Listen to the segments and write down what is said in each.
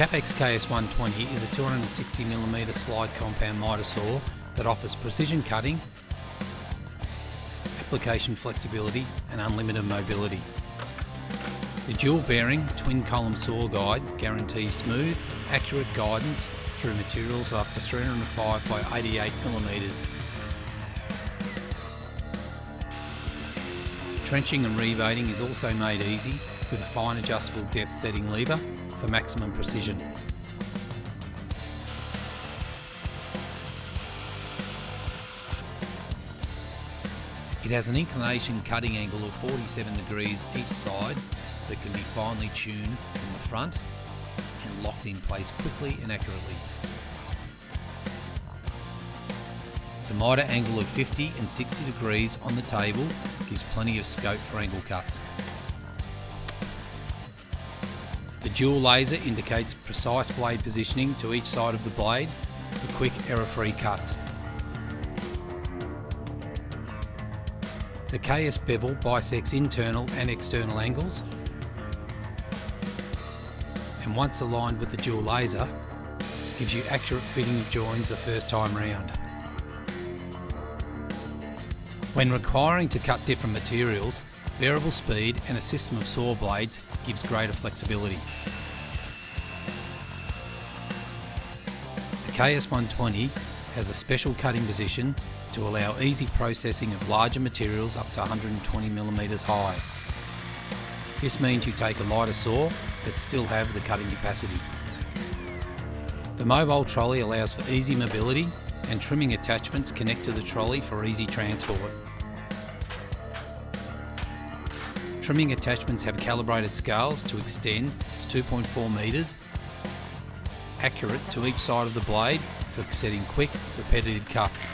KAPEX KS120 is a 260mm slide compound miter saw that offers precision cutting, application flexibility and unlimited mobility. The dual bearing twin column saw guide guarantees smooth, accurate guidance through materials of up to 305 by 88mm. Trenching and rebating is also made easy with a fine adjustable depth setting lever for maximum precision. It has an inclination cutting angle of 47 degrees each side that can be finely tuned from the front and locked in place quickly and accurately. The mitre angle of 50 and 60 degrees on the table gives plenty of scope for angle cuts. The dual laser indicates precise blade positioning to each side of the blade for quick error-free cuts. The KS bevel bisects internal and external angles, and once aligned with the dual laser, gives you accurate fitting of joins the first time round. When requiring to cut different materials, variable speed and a system of saw blades gives greater flexibility. The KS120 has a special cutting position to allow easy processing of larger materials up to 120mm high. This means you take a lighter saw but still have the cutting capacity. The mobile trolley allows for easy mobility, and trimming attachments connect to the trolley for easy transport. Trimming attachments have calibrated scales to extend to 2.4 metres, accurate to each side of the blade for setting quick, repetitive cuts.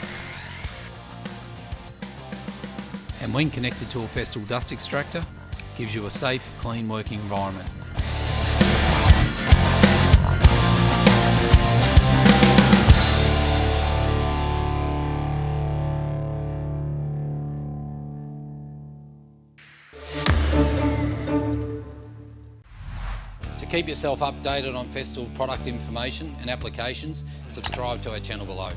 And when connected to a Festool dust extractor, gives you a safe, clean working environment. To keep yourself updated on Festool product information and applications, subscribe to our channel below.